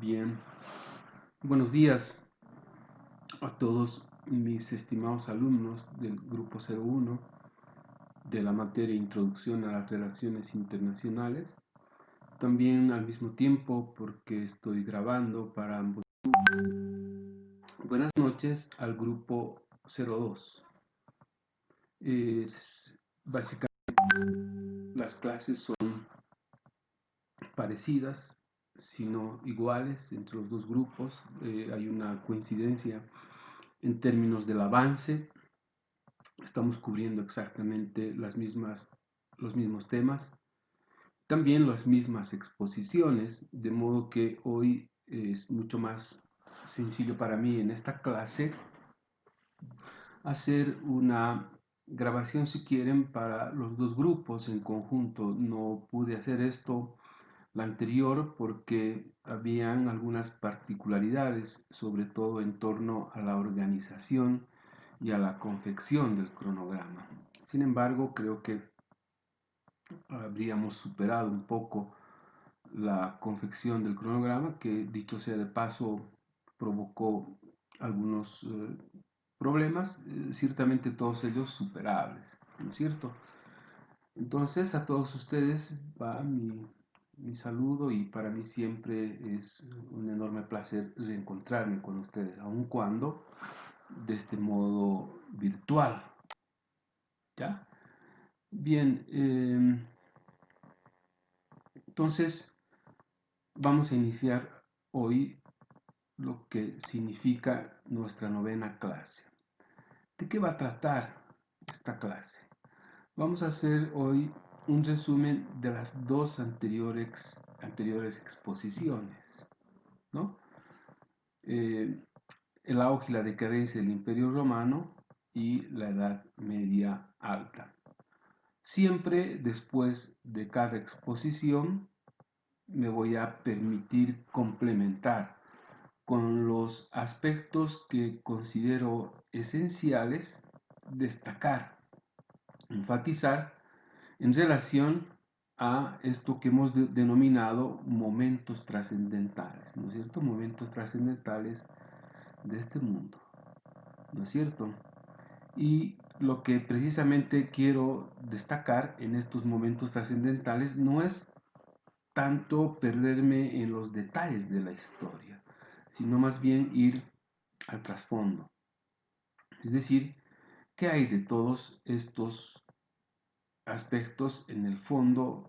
Bien, buenos días a todos mis estimados alumnos del grupo 01 de la materia Introducción a las Relaciones Internacionales. También al mismo tiempo, porque estoy grabando para ambos. Buenas noches al grupo 02. Básicamente las clases son parecidas, sino iguales entre los dos grupos. Hay una coincidencia en términos del avance. Estamos cubriendo exactamente los mismos temas, también las mismas exposiciones, de modo que hoy es mucho más sencillo para mí en esta clase hacer una grabación, si quieren, para los dos grupos en conjunto. No pude hacer esto la anterior porque habían algunas particularidades, sobre todo en torno a la organización y a la confección del cronograma. Sin embargo, creo que habríamos superado un poco la confección del cronograma, que dicho sea de paso provocó algunos problemas, ciertamente todos ellos superables, ¿no es cierto? Entonces a todos ustedes va mi saludo, y para mí siempre es un enorme placer reencontrarme con ustedes, aun cuando de este modo virtual. ¿Ya? Bien, entonces vamos a iniciar hoy lo que significa nuestra novena clase. ¿De qué va a tratar esta clase? Vamos a hacer hoy un resumen de las dos anteriores exposiciones, ¿no? El auge y la decadencia del Imperio Romano y la Edad Media Alta. Siempre después de cada exposición me voy a permitir complementar con los aspectos que considero esenciales, destacar, enfatizar en relación a esto que hemos denominado momentos trascendentales, ¿no es cierto? Momentos trascendentales de este mundo, ¿no es cierto? Y lo que precisamente quiero destacar en estos momentos trascendentales no es tanto perderme en los detalles de la historia, sino más bien ir al trasfondo. Es decir, ¿qué hay de todos estos aspectos en el fondo?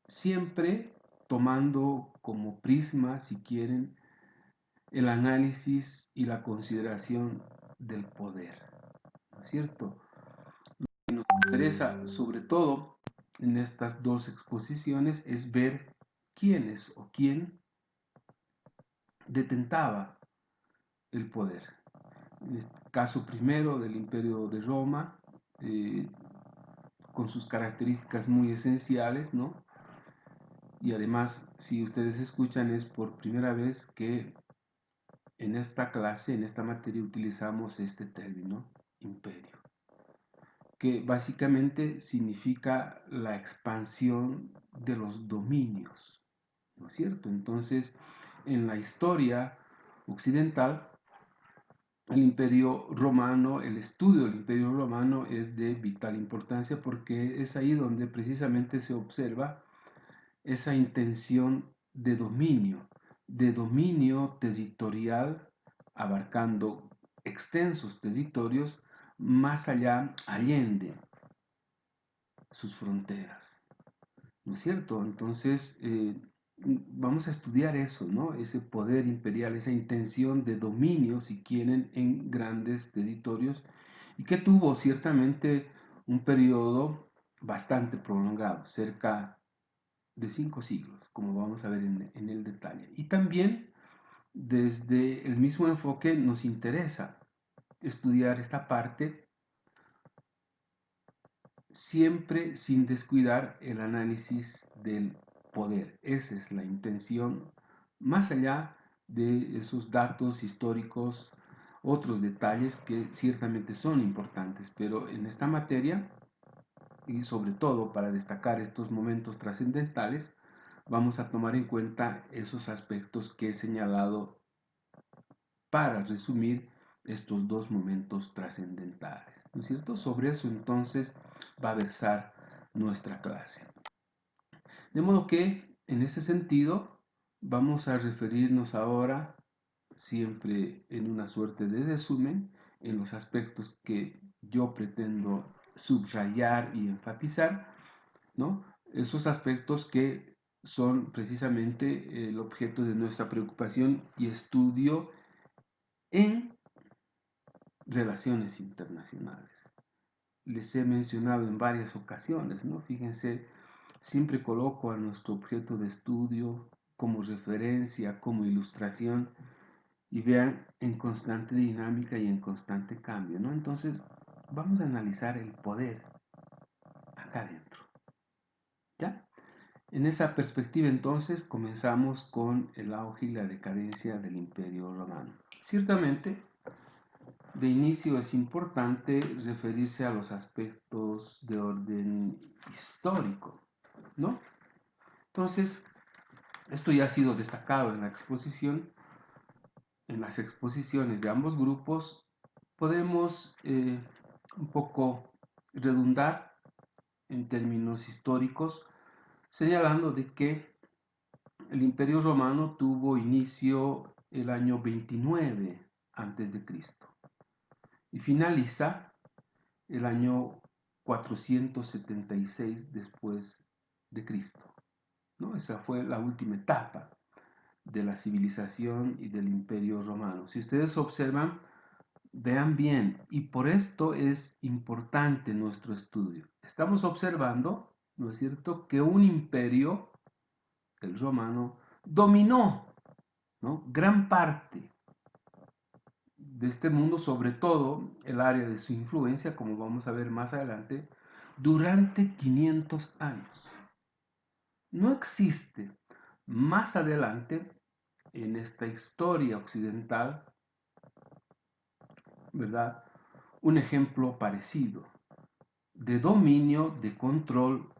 Siempre tomando como prisma, si quieren, el análisis y la consideración del poder, ¿no es cierto? Lo que nos interesa, sobre todo en estas dos exposiciones, es ver quiénes o quién detentaba el poder. En este caso primero del Imperio de Roma, con sus características muy esenciales, ¿no? Y además, si ustedes escuchan, es por primera vez que en esta clase, en esta materia, utilizamos este término, imperio, que básicamente significa la expansión de los dominios, ¿no es cierto? Entonces, en la historia occidental, el Imperio Romano, el estudio del Imperio Romano es de vital importancia, porque es ahí donde precisamente se observa esa intención de dominio territorial, abarcando extensos territorios más allá, allende sus fronteras, ¿no es cierto? Entonces, vamos a estudiar eso, ¿no? Ese poder imperial, esa intención de dominio, si quieren, en grandes territorios, y que tuvo ciertamente un periodo bastante prolongado, cerca de 5 siglos, como vamos a ver en el detalle. Y también desde el mismo enfoque nos interesa estudiar esta parte, siempre sin descuidar el análisis del poder. Esa es la intención, más allá de esos datos históricos, otros detalles que ciertamente son importantes, pero en esta materia, y sobre todo para destacar estos momentos trascendentales, vamos a tomar en cuenta esos aspectos que he señalado para resumir estos dos momentos trascendentales, ¿no es cierto? Sobre eso entonces va a versar nuestra clase. De modo que, en ese sentido, vamos a referirnos ahora, siempre en una suerte de resumen, en los aspectos que yo pretendo subrayar y enfatizar, ¿no? Esos aspectos que son precisamente el objeto de nuestra preocupación y estudio en relaciones internacionales. Les he mencionado en varias ocasiones, ¿no? Fíjense, siempre coloco a nuestro objeto de estudio como referencia, como ilustración, y vean en constante dinámica y en constante cambio, ¿no? Entonces, vamos a analizar el poder acá adentro, ¿ya? En esa perspectiva, entonces, comenzamos con el auge y la decadencia del Imperio Romano. Ciertamente, de inicio es importante referirse a los aspectos de orden histórico, ¿no? Entonces, esto ya ha sido destacado en la exposición, en las exposiciones de ambos grupos. Podemos un poco redundar en términos históricos, señalando de que el Imperio Romano tuvo inicio el año 29 antes de Cristo y finaliza el año 476 después de Cristo, ¿no? Esa fue la última etapa de la civilización y del Imperio Romano. Si ustedes observan, vean bien, y por esto es importante nuestro estudio. Estamos observando, ¿no es cierto?, que un imperio, el romano, dominó, ¿no?, gran parte de este mundo, sobre todo el área de su influencia, como vamos a ver más adelante, durante 500 años. No existe más adelante en esta historia occidental, ¿verdad?, un ejemplo parecido de dominio, de control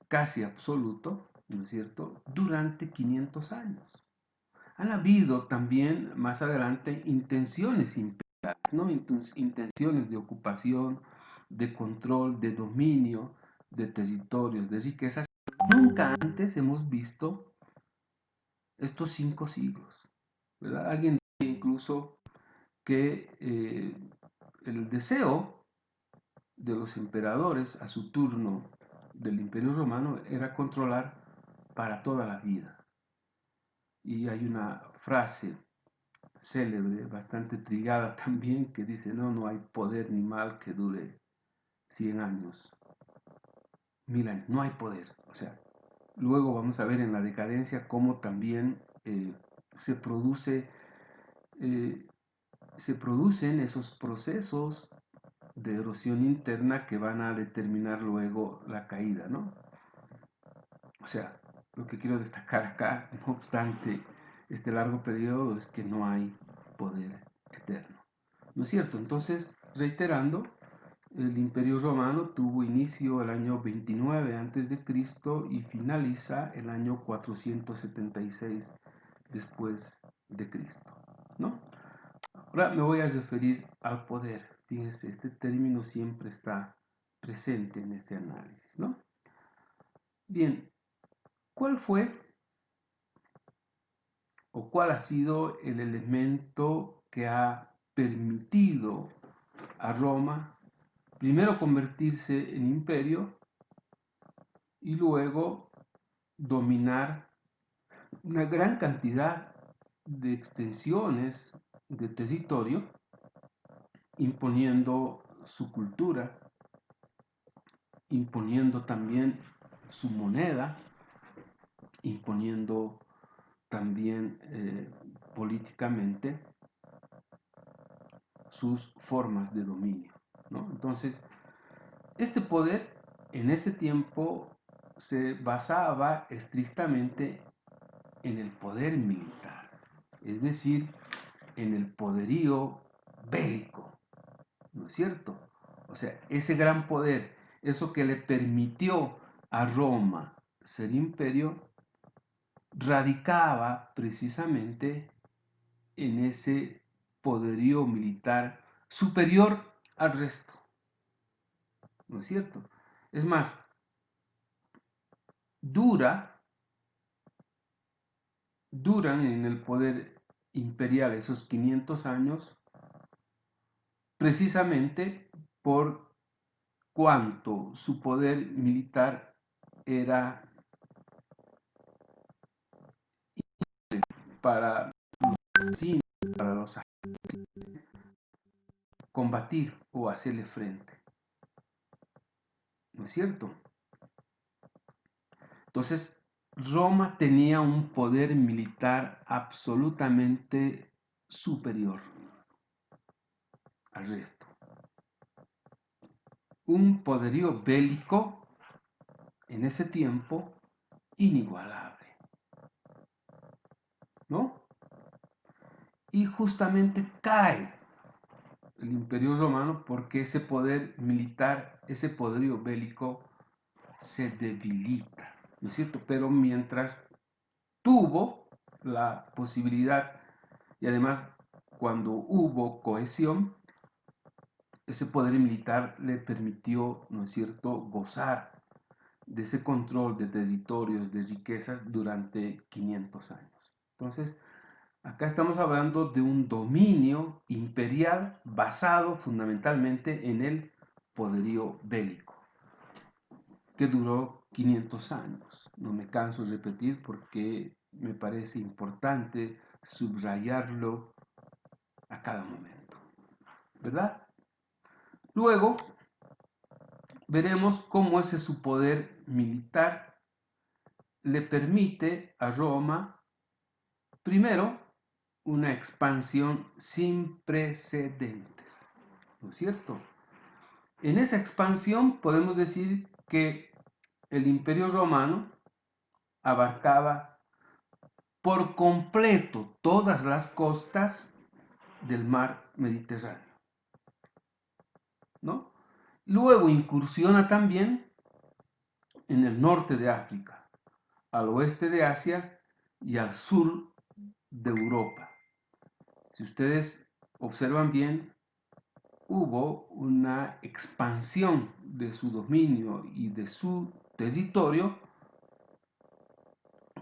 casi absoluto, ¿no es cierto?, durante 500 años. Han habido también más adelante intenciones imperiales, ¿no? Intenciones de ocupación, de control, de dominio de territorios, de riquezas. Nunca antes hemos visto estos 5 siglos, ¿verdad? Alguien dice incluso que el deseo de los emperadores a su turno del Imperio Romano era controlar para toda la vida. Y hay una frase célebre, bastante trillada también, que dice, no hay poder ni mal que dure 100 años, 1000 años, no hay poder. O sea, luego vamos a ver en la decadencia cómo también se producen esos procesos de erosión interna que van a determinar luego la caída, ¿no? O sea, lo que quiero destacar acá, no obstante este largo periodo, es que no hay poder eterno, ¿no es cierto? Entonces, reiterando, el Imperio Romano tuvo inicio el año 29 a.C. y finaliza el año 476 después de Cristo, ¿no? Ahora me voy a referir al poder. Fíjense, este término siempre está presente en este análisis, ¿no? Bien, ¿cuál fue o cuál ha sido el elemento que ha permitido a Roma primero convertirse en imperio y luego dominar una gran cantidad de extensiones de territorio, imponiendo su cultura, imponiendo también su moneda, imponiendo también políticamente sus formas de dominio, ¿no? Entonces, este poder en ese tiempo se basaba estrictamente en el poder militar, es decir, en el poderío bélico, ¿no es cierto? O sea, ese gran poder, eso que le permitió a Roma ser imperio, radicaba precisamente en ese poderío militar superior al resto, ¿no es cierto? Es más, duran en el poder imperial esos 500 años precisamente por cuanto su poder militar era para para los combatir o hacerle frente, ¿no es cierto? Entonces, Roma tenía un poder militar absolutamente superior al resto. Un poderío bélico en ese tiempo inigualable, ¿no? Y justamente cae el Imperio Romano porque ese poder militar, ese poderío bélico se debilita, ¿no es cierto? Pero mientras tuvo la posibilidad y además cuando hubo cohesión, ese poder militar le permitió, ¿no es cierto?, gozar de ese control de territorios, de riquezas durante 500 años. Entonces, acá estamos hablando de un dominio imperial basado fundamentalmente en el poderío bélico, que duró 500 años. No me canso de repetir porque me parece importante subrayarlo a cada momento, ¿verdad? Luego veremos cómo ese su poder militar le permite a Roma, primero, una expansión sin precedentes, ¿no es cierto? En esa expansión podemos decir que el Imperio Romano abarcaba por completo todas las costas del mar Mediterráneo, ¿no? Luego incursiona también en el norte de África, al oeste de Asia y al sur de Europa. Si ustedes observan bien, hubo una expansión de su dominio y de su territorio,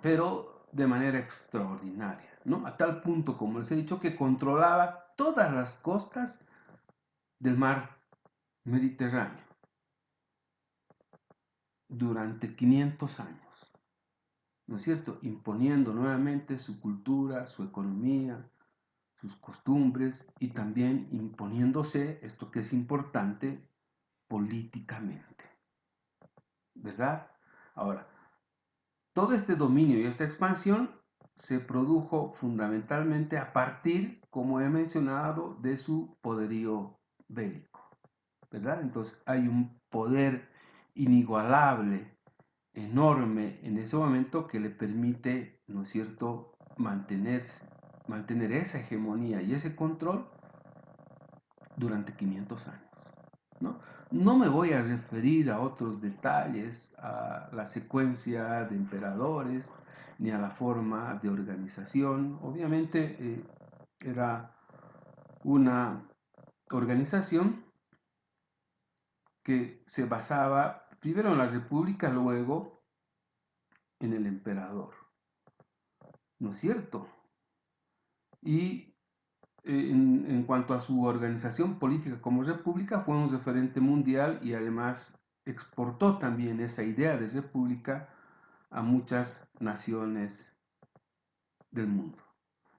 pero de manera extraordinaria, ¿no? A tal punto, como les he dicho, que controlaba todas las costas del mar Mediterráneo durante 500 años, ¿no es cierto? Imponiendo nuevamente su cultura, su economía, sus costumbres y también imponiéndose, esto que es importante, políticamente, ¿verdad? Ahora, todo este dominio y esta expansión se produjo fundamentalmente a partir, como he mencionado, de su poderío bélico, ¿verdad? Entonces hay un poder inigualable, enorme en ese momento que le permite, ¿no es cierto?, mantener esa hegemonía y ese control durante 500 años, ¿no? No me voy a referir a otros detalles, a la secuencia de emperadores, ni a la forma de organización. Obviamente era una organización que se basaba primero en la república, luego en el emperador, ¿no es cierto? Y en cuanto a su organización política como república, fue un referente mundial y además exportó también esa idea de república a muchas naciones del mundo.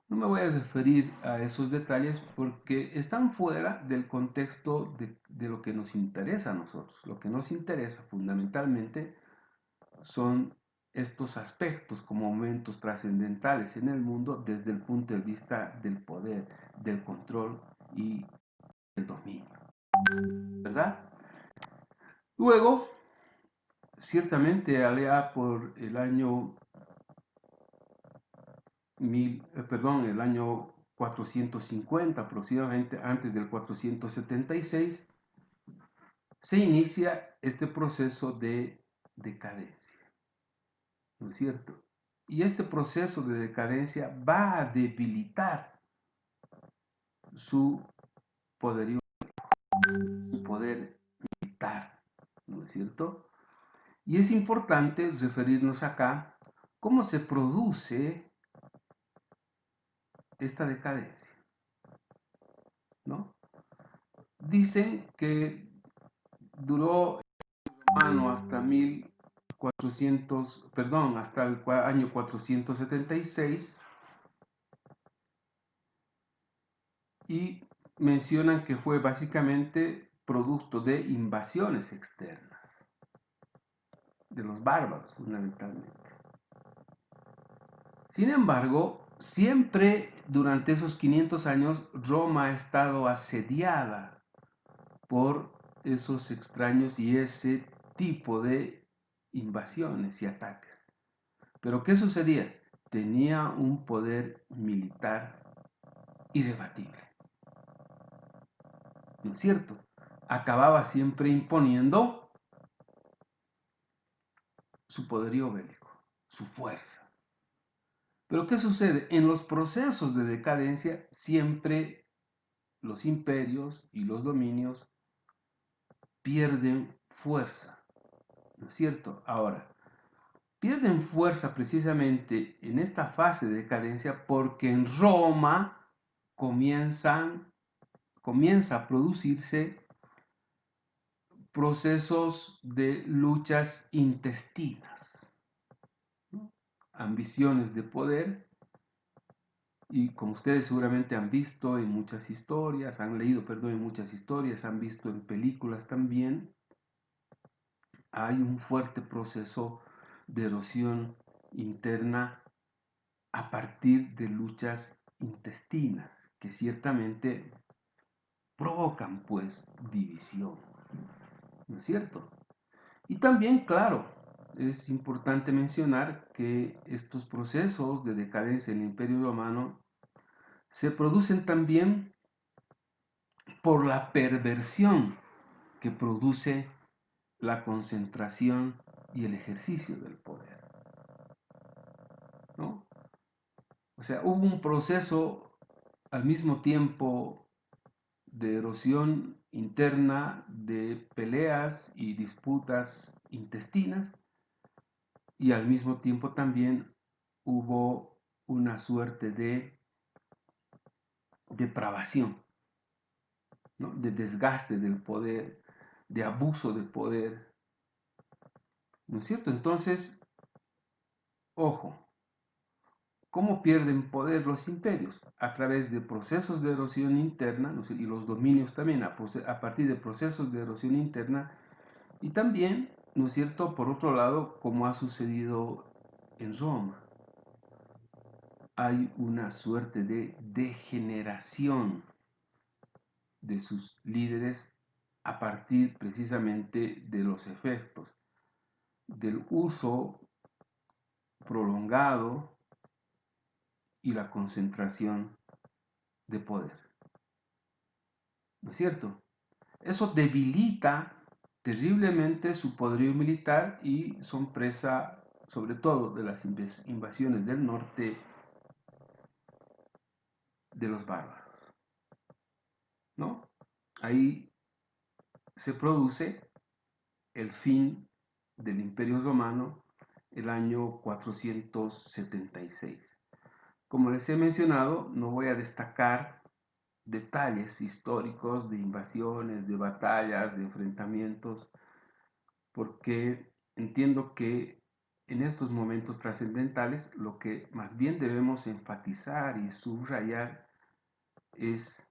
No me voy a referir a esos detalles porque están fuera del contexto de lo que nos interesa a nosotros. Lo que nos interesa fundamentalmente son estos aspectos como momentos trascendentales en el mundo desde el punto de vista del poder, del control y del dominio, ¿verdad? Luego, ciertamente allá por el año el año 450 aproximadamente, antes del 476, se inicia este proceso de decadencia, ¿no es cierto? Y este proceso de decadencia va a debilitar su poderío, su poder militar, ¿no es cierto? Y es importante referirnos acá cómo se produce esta decadencia, ¿no? Dicen que duró hasta 1400, perdón, hasta el año 476 y mencionan que fue básicamente producto de invasiones externas, de los bárbaros fundamentalmente. Sin embargo, siempre durante esos 500 años Roma ha estado asediada por esos extraños y ese tipo de invasiones y ataques. Pero ¿qué sucedía? Tenía un poder militar irrebatible, ¿no es cierto? Acababa siempre imponiendo su poderío bélico, su fuerza. Pero ¿qué sucede? En los procesos de decadencia siempre los imperios y los dominios pierden fuerza, ¿no es cierto? Ahora, pierden fuerza precisamente en esta fase de decadencia porque en Roma comienza a producirse procesos de luchas intestinas, ¿no? Ambiciones de poder, y como ustedes seguramente han visto en muchas historias, han leído, perdón, en muchas historias, han visto en películas también, hay un fuerte proceso de erosión interna a partir de luchas intestinas que ciertamente provocan pues división, ¿no es cierto? Y también, claro, es importante mencionar que estos procesos de decadencia en el Imperio Romano se producen también por la perversión que produce la concentración y el ejercicio del poder, ¿no? O sea, hubo un proceso al mismo tiempo de erosión interna, de peleas y disputas intestinas, y al mismo tiempo también hubo una suerte de depravación, ¿no? De desgaste del poder, de abuso de poder, ¿no es cierto? Entonces, ojo, ¿cómo pierden poder los imperios? A través de procesos de erosión interna, ¿no? Y los dominios también a partir de procesos de erosión interna, y también, ¿no es cierto?, por otro lado, como ha sucedido en Roma, hay una suerte de degeneración de sus líderes a partir precisamente de los efectos del uso prolongado y la concentración de poder. ¿No es cierto? Eso debilita terriblemente su poderío militar y son presa sobre todo de las invasiones del norte de los bárbaros, ¿no? Ahí se produce el fin del Imperio Romano el año 476. Como les he mencionado, no voy a destacar detalles históricos de invasiones, de batallas, de enfrentamientos, porque entiendo que en estos momentos trascendentales lo que más bien debemos enfatizar y subrayar es,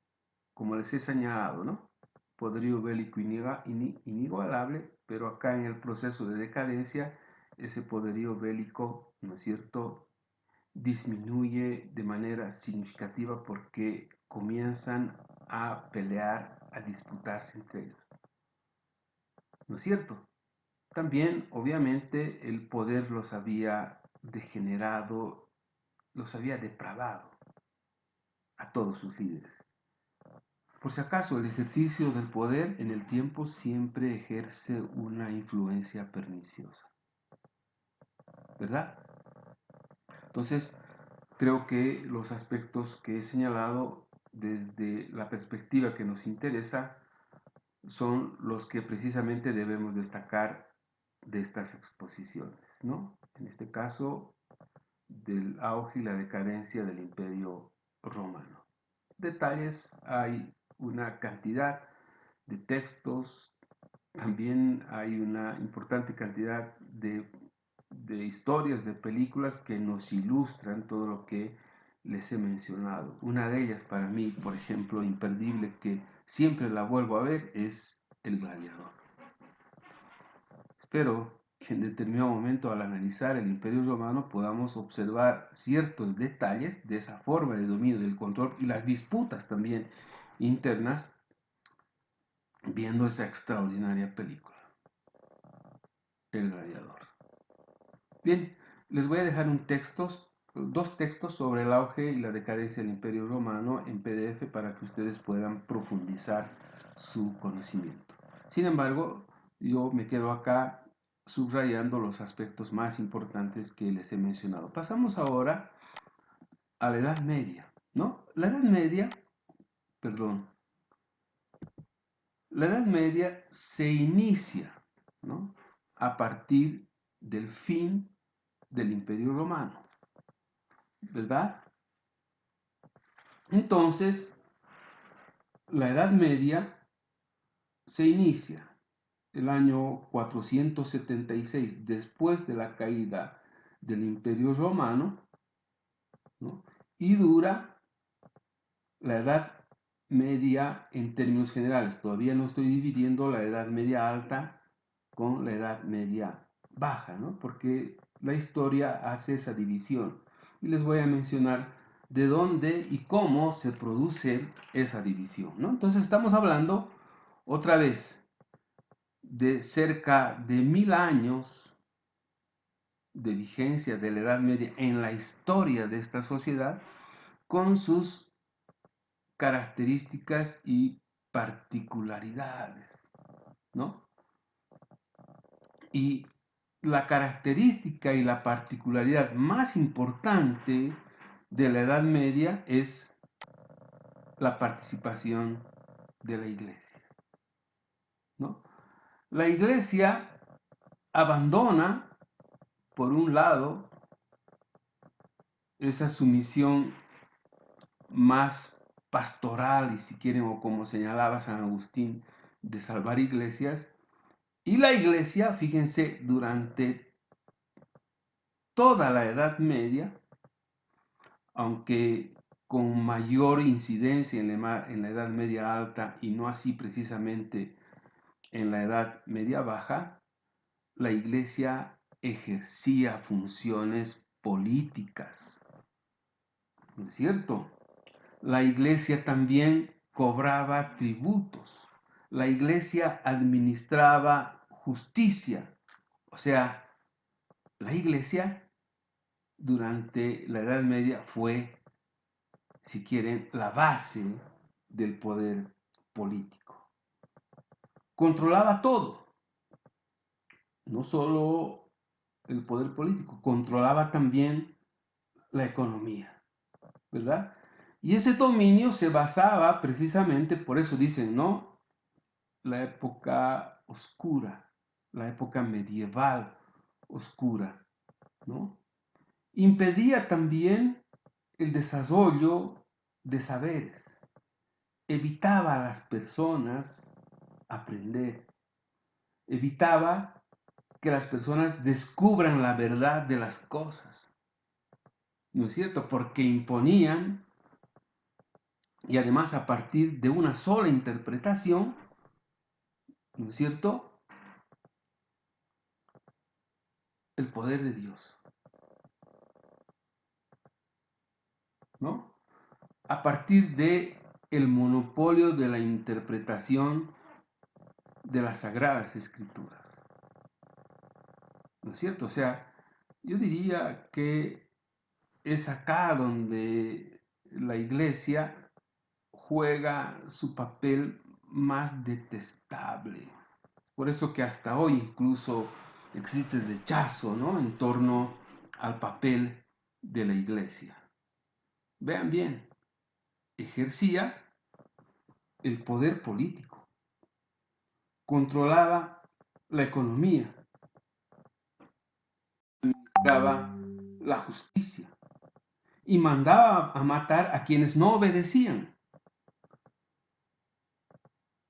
como les he señalado, ¿no? Poderío bélico inigualable, pero acá en el proceso de decadencia, ese poderío bélico, ¿no es cierto?, disminuye de manera significativa porque comienzan a pelear, a disputarse entre ellos. ¿No es cierto? También, obviamente, el poder los había degenerado, los había depravado a todos sus líderes. Por si acaso, el ejercicio del poder en el tiempo siempre ejerce una influencia perniciosa, ¿verdad? Entonces, creo que los aspectos que he señalado desde la perspectiva que nos interesa son los que precisamente debemos destacar de estas exposiciones, ¿no? En este caso, del auge y la decadencia del Imperio Romano. Detalles, hay una cantidad de textos, también hay una importante cantidad de historias, de películas que nos ilustran todo lo que les he mencionado. Una de ellas para mí, por ejemplo, imperdible, que siempre la vuelvo a ver, es El Gladiador. Espero que en determinado momento, al analizar el Imperio Romano, podamos observar ciertos detalles de esa forma de dominio del control y las disputas también internas, viendo esa extraordinaria película, El Gladiador. Bien, les voy a dejar dos textos sobre el auge y la decadencia del Imperio Romano en PDF para que ustedes puedan profundizar su conocimiento. Sin embargo, yo me quedo acá subrayando los aspectos más importantes que les he mencionado. Pasamos ahora a la Edad Media, ¿no? La Edad Media se inicia, ¿no?, a partir del fin del Imperio Romano, ¿verdad? Entonces, la Edad Media se inicia el año 476 después de la caída del Imperio Romano, ¿no?, y dura la Edad Media en términos generales. Todavía no estoy dividiendo la Edad Media alta con la Edad Media baja, ¿no?, porque la historia hace esa división. Y les voy a mencionar de dónde y cómo se produce esa división, ¿no? Entonces estamos hablando otra vez de cerca de 1000 años de vigencia de la Edad Media en la historia de esta sociedad, con sus características y particularidades, ¿no? Y la característica y la particularidad más importante de la Edad Media es la participación de la Iglesia, ¿no? La Iglesia abandona, por un lado, esa sumisión más pastoral, y si quieren, o como señalaba San Agustín, de salvar iglesias, y la Iglesia, fíjense, durante toda la Edad Media, aunque con mayor incidencia en la Edad Media alta y no así precisamente en la Edad Media baja, la Iglesia ejercía funciones políticas, ¿no es cierto? La Iglesia también cobraba tributos, la Iglesia administraba justicia, o sea, la Iglesia durante la Edad Media fue, si quieren, la base del poder político. Controlaba todo, no solo el poder político, controlaba también la economía, ¿verdad? Y ese dominio se basaba precisamente, por eso dicen, ¿no?, la época oscura, la época medieval oscura, ¿no? Impedía también el desarrollo de saberes, evitaba a las personas aprender, evitaba que las personas descubran la verdad de las cosas, ¿no es cierto? Porque imponían, y además a partir de una sola interpretación, ¿no es cierto?, el poder de Dios, ¿no? A partir de el monopolio de la interpretación de las Sagradas Escrituras, ¿no es cierto? O sea, yo diría que es acá donde la Iglesia juega su papel más detestable. Por eso que hasta hoy incluso existe rechazo, ¿no?, en torno al papel de la iglesia. Vean bien, ejercía el poder político, controlaba la economía, administraba la justicia y mandaba a matar a quienes no obedecían,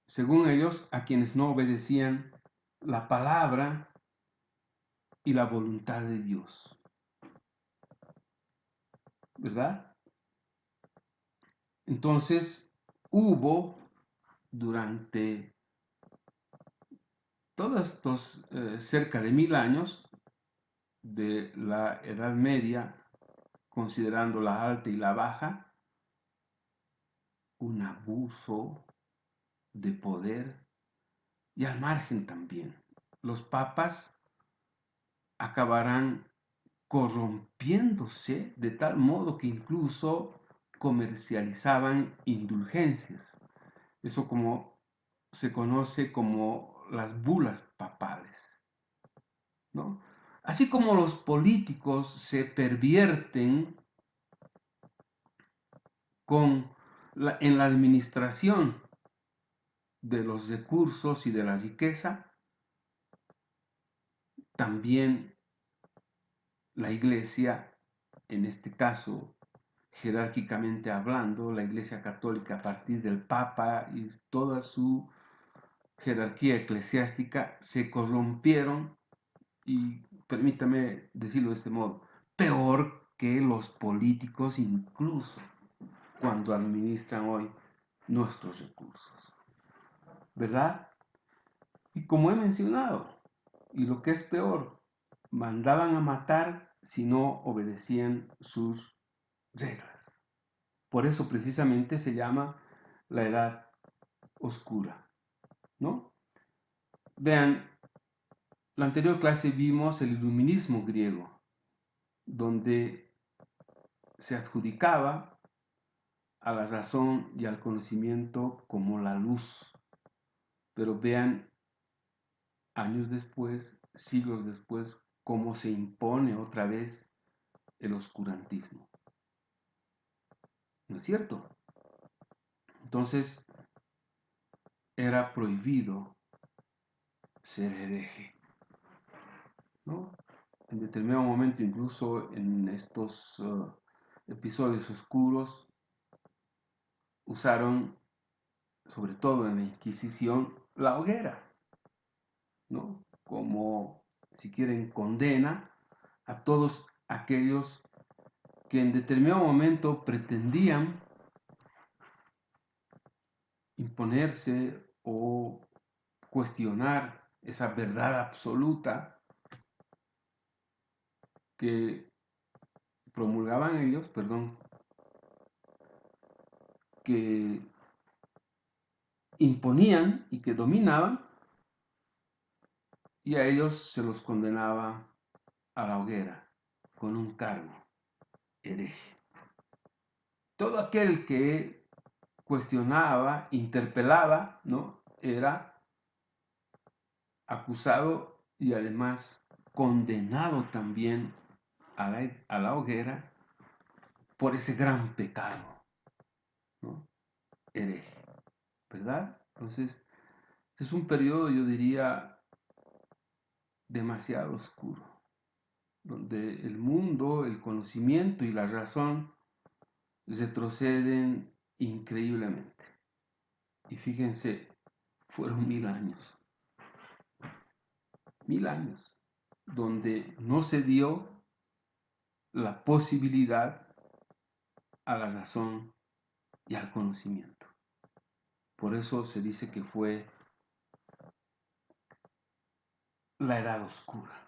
según ellos, a quienes no obedecían la palabra y la voluntad de Dios. ¿Verdad? Entonces, hubo durante todos estos cerca de 1000 años de la Edad Media, considerando la alta y la baja, un abuso de poder y al margen también. Los papas acabarán corrompiéndose de tal modo que incluso comercializaban indulgencias. Eso como se conoce como las bulas papales, ¿no? Así como los políticos se pervierten en la administración de los recursos y de la riqueza, también la iglesia, en este caso, jerárquicamente hablando, la iglesia católica a partir del Papa y toda su jerarquía eclesiástica se corrompieron y, permítame decirlo de este modo, peor que los políticos incluso cuando administran hoy nuestros recursos, ¿verdad? Y como he mencionado, y lo que es peor, mandaban a matar si no obedecían sus reglas. Por eso precisamente se llama la Edad Oscura, ¿no? Vean, la anterior clase vimos el iluminismo griego, donde se adjudicaba a la razón y al conocimiento como la luz. Pero vean, años después, siglos después, cómo se impone otra vez el oscurantismo. ¿No es cierto? Entonces, era prohibido ser hereje, ¿no? En determinado momento, incluso en estos episodios oscuros, usaron, sobre todo en la Inquisición, la hoguera, ¿no? Como, si quieren, condena a todos aquellos que en determinado momento pretendían imponerse o cuestionar esa verdad absoluta que promulgaban ellos, perdón, que imponían y que dominaban, y a ellos se los condenaba a la hoguera con un cargo, hereje. Todo aquel que cuestionaba, interpelaba, ¿no? Era acusado y además condenado también a la hoguera por ese gran pecado, ¿no? Hereje, ¿verdad? Entonces, este es un periodo, yo diría, demasiado oscuro, donde el mundo, el conocimiento y la razón retroceden increíblemente. Y fíjense, fueron 1000 años, 1000 años, donde no se dio la posibilidad a la razón y al conocimiento. Por eso se dice que fue la edad oscura,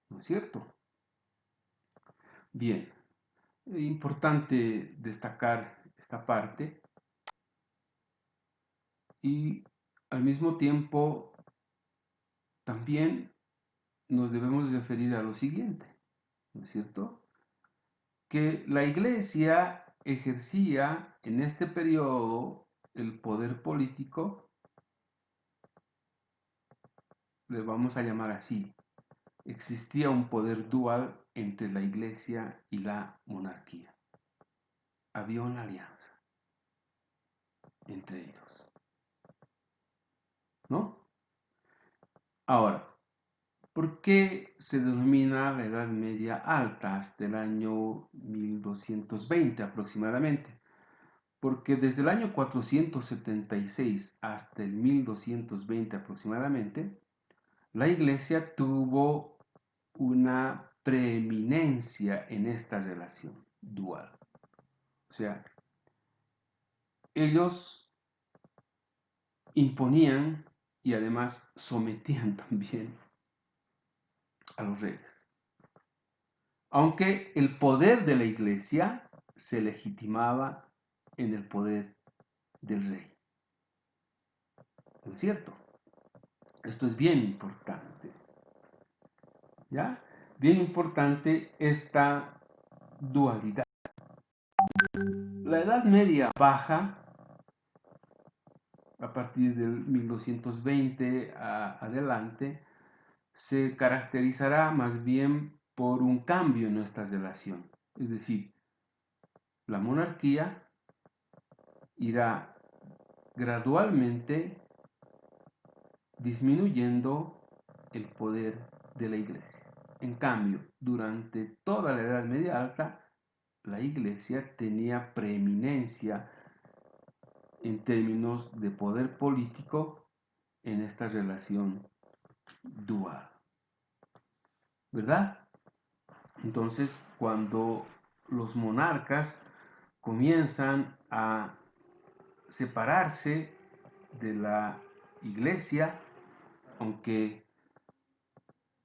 ¿no es cierto? Bien, es importante destacar esta parte y al mismo tiempo también nos debemos referir a lo siguiente, ¿no es cierto? Que la iglesia ejercía en este periodo el poder político, le vamos a llamar así. Existía un poder dual entre la iglesia y la monarquía. Había una alianza entre ellos, ¿no? Ahora, ¿por qué se denomina la Edad Media Alta hasta el año 1220 aproximadamente? Porque desde el año 476 hasta el 1220 aproximadamente, la iglesia tuvo una preeminencia en esta relación dual. O sea, ellos imponían y además sometían también a los reyes. Aunque el poder de la iglesia se legitimaba en el poder del rey. ¿No es cierto? Esto es bien importante. ¿Ya? Bien importante esta dualidad. La Edad Media baja a partir del 1220 adelante, se caracterizará más bien por un cambio en nuestra relación. Es decir, la monarquía irá gradualmente disminuyendo el poder de la iglesia. En cambio, durante toda la Edad Media Alta, la iglesia tenía preeminencia en términos de poder político en esta relación dual. ¿Verdad? Entonces, cuando los monarcas comienzan a separarse de la iglesia, aunque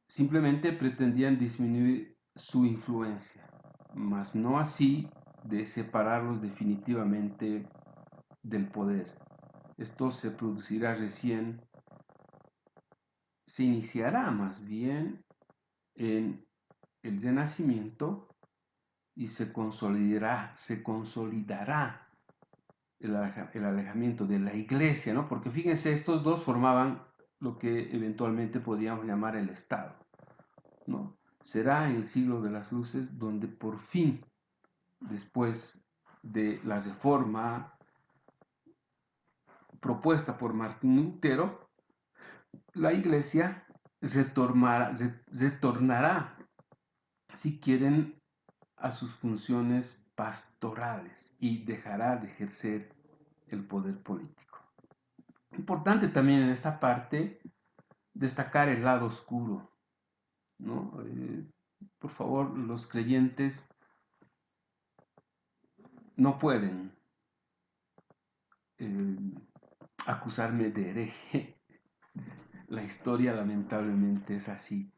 simplemente pretendían disminuir su influencia, mas no así de separarlos definitivamente del poder. Esto se producirá recién, se iniciará más bien en el Renacimiento y se consolidará el alejamiento de la iglesia, ¿no? Porque fíjense, estos dos formaban lo que eventualmente podríamos llamar el Estado, ¿no? Será en el siglo de las luces donde por fin, después de la reforma propuesta por Martín Lutero, la iglesia retornará, si quieren, a sus funciones pastorales y dejará de ejercer el poder político. Importante también en esta parte destacar el lado oscuro, ¿no? Por favor, los creyentes no pueden eh, acusarme de hereje. La historia lamentablemente es así.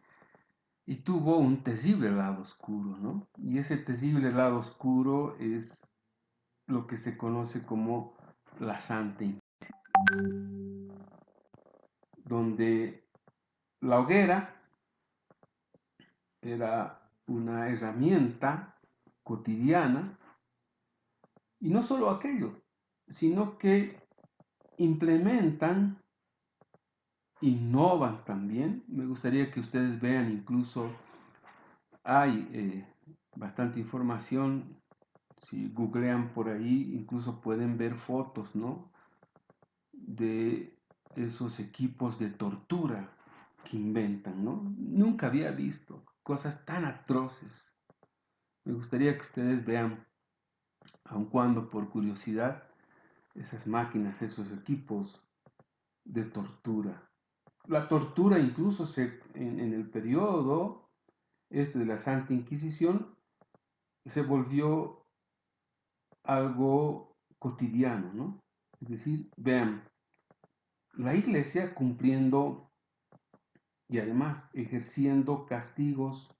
Y tuvo un terrible lado oscuro, ¿no? Y ese terrible lado oscuro es lo que se conoce como la Santa Inquisición, donde la hoguera era una herramienta cotidiana y no solo aquello, sino que implementan, innovan también. Me gustaría que ustedes vean, incluso hay bastante información, si googlean por ahí, incluso pueden ver fotos, ¿no? De esos equipos de tortura que inventan, ¿no? Nunca había visto cosas tan atroces. Me gustaría que ustedes vean, aun cuando por curiosidad, esas máquinas, esos equipos de tortura. La tortura incluso en el periodo de la Santa Inquisición se volvió algo cotidiano, ¿no? Es decir, vean, la iglesia cumpliendo y además ejerciendo castigos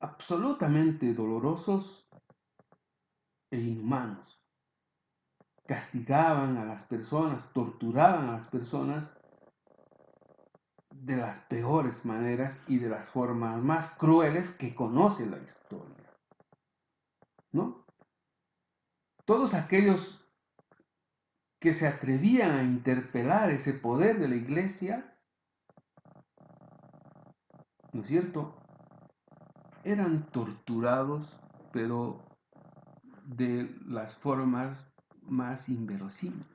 absolutamente dolorosos e inhumanos. Castigaban a las personas, torturaban a las personas de las peores maneras y de las formas más crueles que conoce la historia, ¿no? Todos aquellos que se atrevían a interpelar ese poder de la iglesia, ¿no es cierto?, eran torturados, pero de las formas más inverosímiles.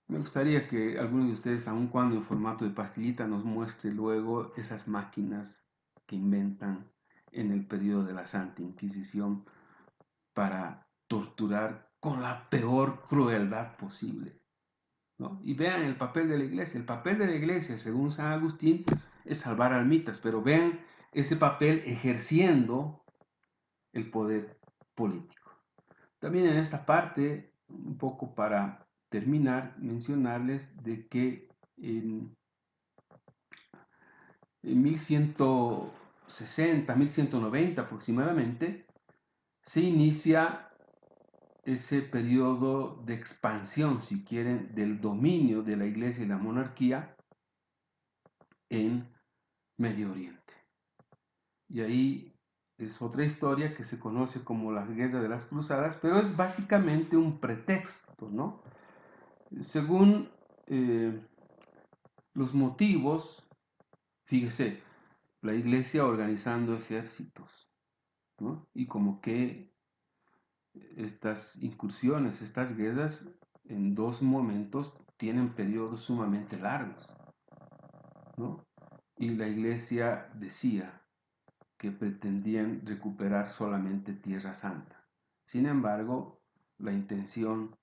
Me gustaría que alguno de ustedes, aun cuando en formato de pastillita, nos muestre luego esas máquinas que inventan en el periodo de la Santa Inquisición para torturar con la peor crueldad posible, ¿no? Y vean el papel de la iglesia. El papel de la iglesia, según San Agustín, es salvar almitas, pero vean ese papel ejerciendo el poder político. También en esta parte, un poco para terminar, mencionarles de que en 1160, 1190 aproximadamente, se inicia ese periodo de expansión, si quieren, del dominio de la iglesia y la monarquía en Medio Oriente. Y ahí es otra historia que se conoce como las guerras de las cruzadas, pero es básicamente un pretexto, ¿no? Según los motivos, fíjese, la iglesia organizando ejércitos, ¿no? Y como que estas incursiones, estas guerras, en dos momentos tienen periodos sumamente largos, ¿no? Y la iglesia decía que pretendían recuperar solamente Tierra Santa. Sin embargo, la intención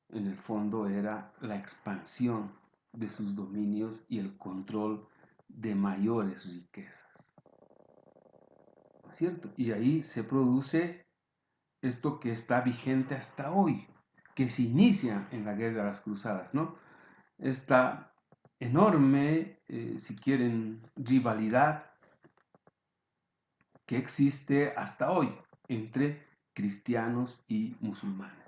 en el fondo era la expansión de sus dominios y el control de mayores riquezas, ¿no es cierto? Y ahí se produce esto que está vigente hasta hoy, que se inicia en la Guerra de las Cruzadas, ¿no? Esta enorme, si quieren, rivalidad que existe hasta hoy entre cristianos y musulmanes.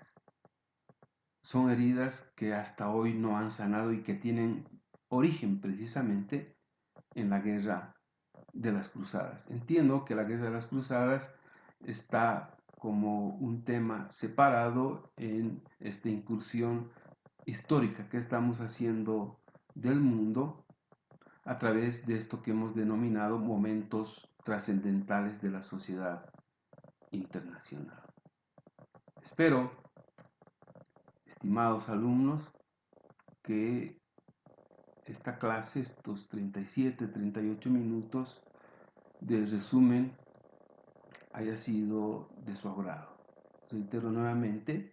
Son heridas que hasta hoy no han sanado y que tienen origen precisamente en la Guerra de las Cruzadas. Entiendo que la Guerra de las Cruzadas está como un tema separado en esta incursión histórica que estamos haciendo del mundo a través de esto que hemos denominado momentos trascendentales de la sociedad internacional. Espero, estimados alumnos, que esta clase, estos 37, 38 minutos de resumen, haya sido de su agrado. Reitero nuevamente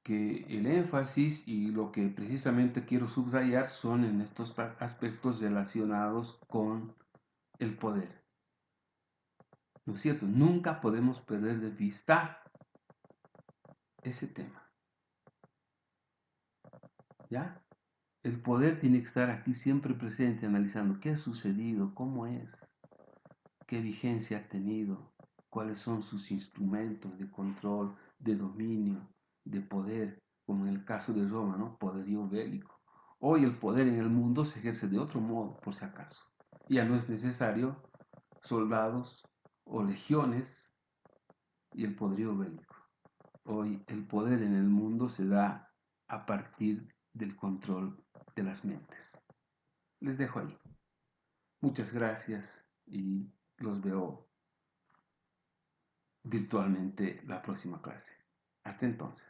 que el énfasis y lo que precisamente quiero subrayar son en estos aspectos relacionados con el poder. ¿No es cierto? Nunca podemos perder de vista ese tema. ¿Ya? El poder tiene que estar aquí siempre presente, analizando qué ha sucedido, cómo es, qué vigencia ha tenido, cuáles son sus instrumentos de control, de dominio, de poder, como en el caso de Roma, ¿no? Poderío bélico. Hoy el poder en el mundo se ejerce de otro modo, por si acaso. Ya no es necesario soldados o legiones y el poderío bélico. Hoy el poder en el mundo se da a partir del control de las mentes. Les dejo ahí. Muchas gracias y los veo virtualmente la próxima clase. Hasta entonces.